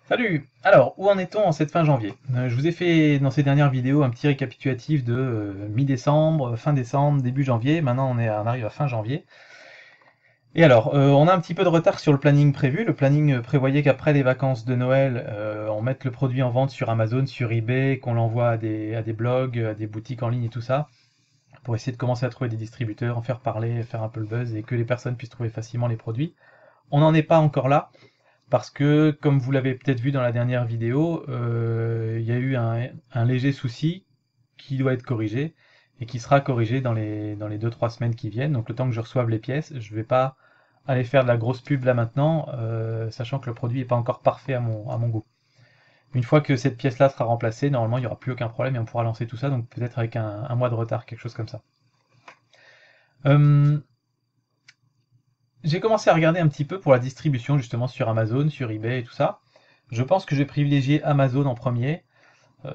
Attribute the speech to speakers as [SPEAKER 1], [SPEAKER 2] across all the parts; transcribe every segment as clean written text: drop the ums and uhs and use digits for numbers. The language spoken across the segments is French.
[SPEAKER 1] Salut! Alors, où en est-on en cette fin janvier? Je vous ai fait dans ces dernières vidéos un petit récapitulatif de mi-décembre, fin décembre, début janvier. Maintenant, on arrive à fin janvier. Et alors, on a un petit peu de retard sur le planning prévu. Le planning prévoyait qu'après les vacances de Noël, on mette le produit en vente sur Amazon, sur eBay, qu'on l'envoie à des blogs, à des boutiques en ligne et tout ça, pour essayer de commencer à trouver des distributeurs, en faire parler, faire un peu le buzz et que les personnes puissent trouver facilement les produits. On n'en est pas encore là. Parce que, comme vous l'avez peut-être vu dans la dernière vidéo, il y a eu un léger souci qui doit être corrigé et qui sera corrigé dans les 2-3 semaines qui viennent. Donc le temps que je reçoive les pièces, je ne vais pas aller faire de la grosse pub là maintenant, sachant que le produit n'est pas encore parfait à mon goût. Une fois que cette pièce-là sera remplacée, normalement il n'y aura plus aucun problème et on pourra lancer tout ça, donc peut-être avec un mois de retard, quelque chose comme ça. Euh, j'ai commencé à regarder un petit peu pour la distribution justement sur Amazon, sur eBay et tout ça. Je pense que je vais privilégier Amazon en premier,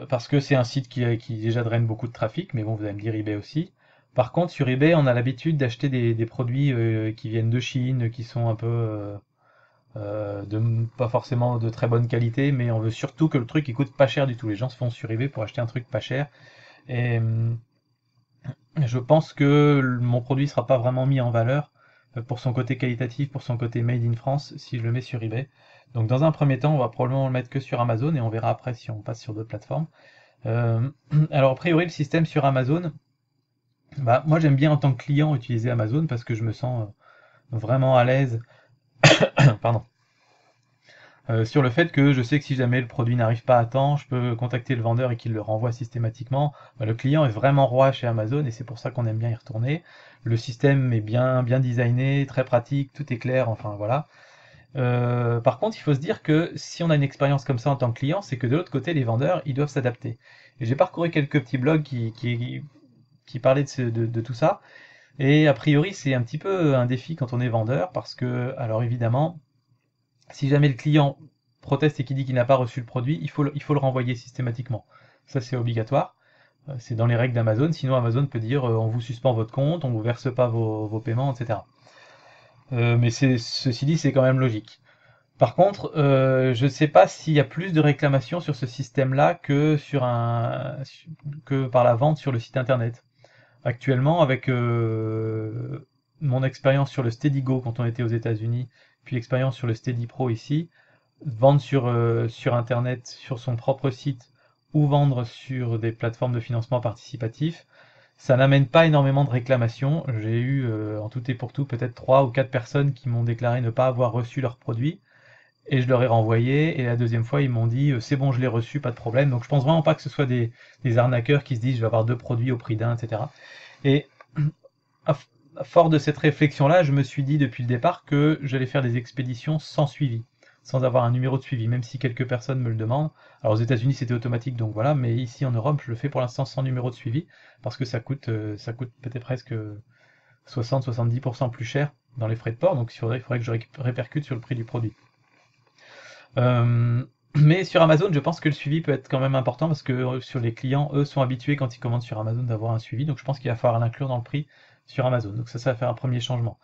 [SPEAKER 1] parce que c'est un site qui déjà draine beaucoup de trafic, mais bon, vous allez me dire eBay aussi. Par contre, sur eBay, on a l'habitude d'acheter des produits qui viennent de Chine, qui sont un peu pas forcément de très bonne qualité, mais on veut surtout que le truc il coûte pas cher du tout. Les gens se font sur eBay pour acheter un truc pas cher. Et je pense que mon produit sera pas vraiment mis en valeur pour son côté qualitatif, pour son côté made in France, si je le mets sur eBay. Donc dans un premier temps, on va probablement le mettre que sur Amazon et on verra après si on passe sur d'autres plateformes. Euh, alors a priori le système sur Amazon, bah, moi j'aime bien en tant que client utiliser Amazon parce que je me sens vraiment à l'aise pardon, sur le fait que je sais que si jamais le produit n'arrive pas à temps, je peux contacter le vendeur et qu'il le renvoie systématiquement. Bah, le client est vraiment roi chez Amazon et c'est pour ça qu'on aime bien y retourner. Le système est bien designé, très pratique, tout est clair, enfin voilà. Par contre, il faut se dire que si on a une expérience comme ça en tant que client, c'est que de l'autre côté, les vendeurs, ils doivent s'adapter. Et j'ai parcouru quelques petits blogs qui parlaient de tout ça. Et a priori, c'est un petit peu un défi quand on est vendeur, parce que, alors évidemment, si jamais le client proteste et qu'il dit qu'il n'a pas reçu le produit, il faut le renvoyer systématiquement. Ça, c'est obligatoire. C'est dans les règles d'Amazon. Sinon, Amazon peut dire on vous suspend votre compte, on vous verse pas vos paiements, etc. Mais ceci dit, c'est quand même logique. Par contre, je ne sais pas s'il y a plus de réclamations sur ce système-là que par la vente sur le site internet. Actuellement, avec mon expérience sur le SteadyGo quand on était aux États-Unis, puis l'expérience sur le Steady Pro ici, vendre sur internet, sur son propre site, ou vendre sur des plateformes de financement participatif, ça n'amène pas énormément de réclamations. J'ai eu en tout et pour tout peut-être 3 ou 4 personnes qui m'ont déclaré ne pas avoir reçu leurs produits et je leur ai renvoyé. Et la deuxième fois, ils m'ont dit c'est bon, je l'ai reçu, pas de problème. Donc je pense vraiment pas que ce soit des arnaqueurs qui se disent je vais avoir deux produits au prix d'un, etc. Et à fort de cette réflexion-là, je me suis dit depuis le départ que j'allais faire des expéditions sans suivi, sans avoir un numéro de suivi, même si quelques personnes me le demandent. Alors aux États-Unis c'était automatique, donc voilà, mais ici en Europe, je le fais pour l'instant sans numéro de suivi parce que ça coûte peut-être presque 60-70% plus cher dans les frais de port, donc il faudrait que je répercute sur le prix du produit. Mais sur Amazon, je pense que le suivi peut être quand même important parce que sur les clients, eux, sont habitués quand ils commandent sur Amazon d'avoir un suivi. Donc je pense qu'il va falloir l'inclure dans le prix sur Amazon. Donc ça va faire un premier changement.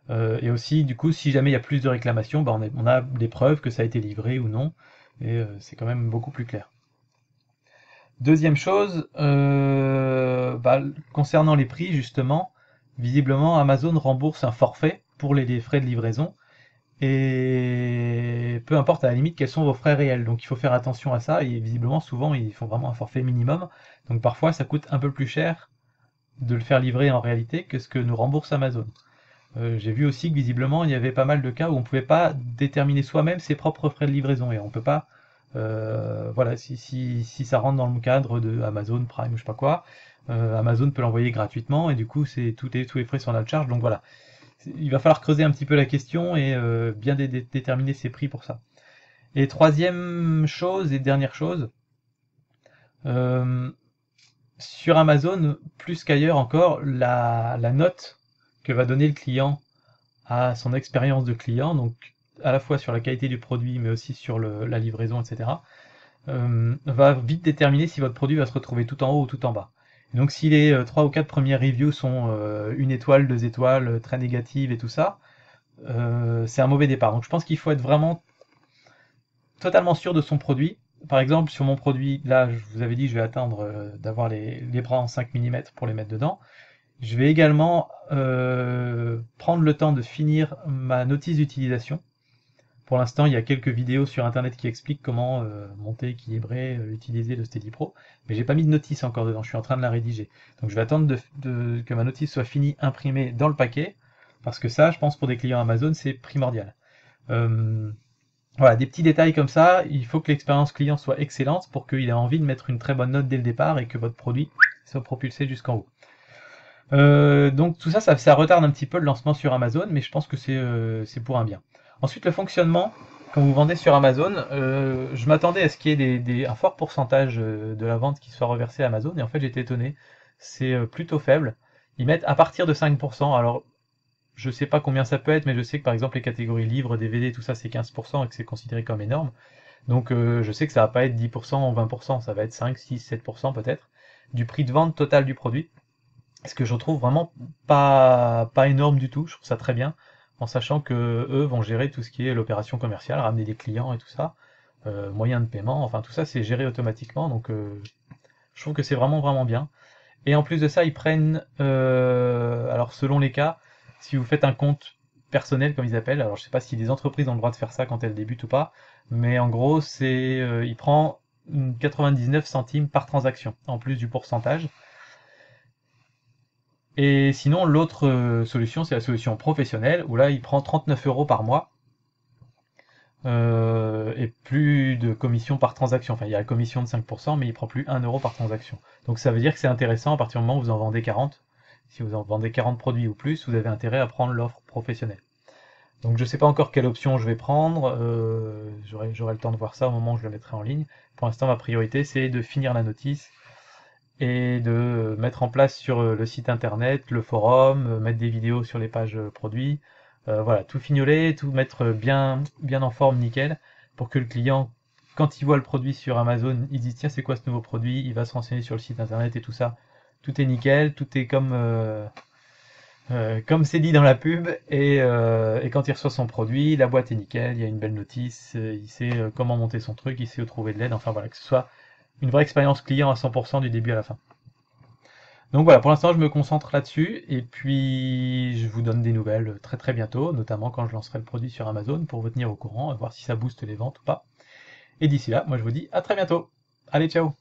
[SPEAKER 1] Et aussi, du coup, si jamais il y a plus de réclamations, bah, on a des preuves que ça a été livré ou non. Et c'est quand même beaucoup plus clair. Deuxième chose, bah, concernant les prix, justement, visiblement, Amazon rembourse un forfait pour les frais de livraison. Et peu importe à la limite quels sont vos frais réels. Donc il faut faire attention à ça. Et visiblement, souvent, ils font vraiment un forfait minimum. Donc parfois, ça coûte un peu plus cher de le faire livrer en réalité que ce que nous rembourse Amazon. J'ai vu aussi que visiblement, il y avait pas mal de cas où on ne pouvait pas déterminer soi-même ses propres frais de livraison. Et on ne peut pas, voilà, si ça rentre dans le cadre de Amazon Prime ou je sais pas quoi, Amazon peut l'envoyer gratuitement et du coup, tous les frais sont à la charge. Donc voilà, il va falloir creuser un petit peu la question et bien déterminer ses prix pour ça. Et troisième chose et dernière chose, euh, sur Amazon, plus qu'ailleurs encore, la note que va donner le client à son expérience de client, donc à la fois sur la qualité du produit, mais aussi sur la livraison, etc., va vite déterminer si votre produit va se retrouver tout en haut ou tout en bas. Et donc si les 3 ou 4 premières reviews sont une étoile, 2 étoiles, très négatives et tout ça, c'est un mauvais départ. Donc je pense qu'il faut être vraiment totalement sûr de son produit. Par exemple, sur mon produit, là, je vous avais dit, je vais attendre d'avoir les bras en 5 mm pour les mettre dedans. Je vais également prendre le temps de finir ma notice d'utilisation. Pour l'instant, il y a quelques vidéos sur internet qui expliquent comment monter, équilibrer, utiliser le Steady Pro, mais j'ai pas mis de notice encore dedans, je suis en train de la rédiger. Donc je vais attendre que ma notice soit finie, imprimée dans le paquet, parce que ça, je pense pour des clients Amazon, c'est primordial. Voilà, des petits détails comme ça, il faut que l'expérience client soit excellente pour qu'il ait envie de mettre une très bonne note dès le départ et que votre produit soit propulsé jusqu'en haut. Donc tout ça, ça retarde un petit peu le lancement sur Amazon, mais je pense que c'est pour un bien. Ensuite, le fonctionnement, quand vous vendez sur Amazon, je m'attendais à ce qu'il y ait un fort pourcentage de la vente qui soit reversé à Amazon, et en fait j'étais étonné, c'est plutôt faible. Ils mettent à partir de 5%, alors je sais pas combien ça peut être, mais je sais que par exemple les catégories livres, DVD, tout ça c'est 15% et que c'est considéré comme énorme. Donc je sais que ça va pas être 10% ou 20%, ça va être 5, 6, 7% peut-être, du prix de vente total du produit. Ce que je trouve vraiment pas énorme du tout, je trouve ça très bien, en sachant que eux vont gérer tout ce qui est l'opération commerciale, ramener des clients et tout ça, moyens de paiement, enfin tout ça c'est géré automatiquement, donc je trouve que c'est vraiment bien. Et en plus de ça, ils prennent, alors selon les cas, si vous faites un compte personnel comme ils appellent, alors je sais pas si les entreprises ont le droit de faire ça quand elles débutent ou pas, mais en gros c'est, il prend 99 centimes par transaction, en plus du pourcentage. Et sinon, l'autre solution, c'est la solution professionnelle, où là, il prend 39 € par mois, et plus de commission par transaction. Enfin, il y a la commission de 5%, mais il prend plus 1 € par transaction. Donc ça veut dire que c'est intéressant à partir du moment où vous en vendez 40. Si vous en vendez 40 produits ou plus, vous avez intérêt à prendre l'offre professionnelle. Donc je ne sais pas encore quelle option je vais prendre, j'aurai le temps de voir ça au moment où je le mettrai en ligne. Pour l'instant, ma priorité, c'est de finir la notice, et de mettre en place sur le site internet, le forum, mettre des vidéos sur les pages produits, voilà, tout fignoler, tout mettre bien en forme, nickel, pour que le client, quand il voit le produit sur Amazon, il dit tiens c'est quoi ce nouveau produit, il va se renseigner sur le site internet et tout ça, tout est nickel, tout est comme c'est dit dans la pub, et quand il reçoit son produit, la boîte est nickel, il y a une belle notice, il sait comment monter son truc, il sait où trouver de l'aide, enfin voilà, que ce soit une vraie expérience client à 100% du début à la fin. Donc voilà, pour l'instant je me concentre là-dessus, et puis je vous donne des nouvelles très bientôt, notamment quand je lancerai le produit sur Amazon pour vous tenir au courant, voir si ça booste les ventes ou pas. Et d'ici là, moi je vous dis à très bientôt. Allez, ciao!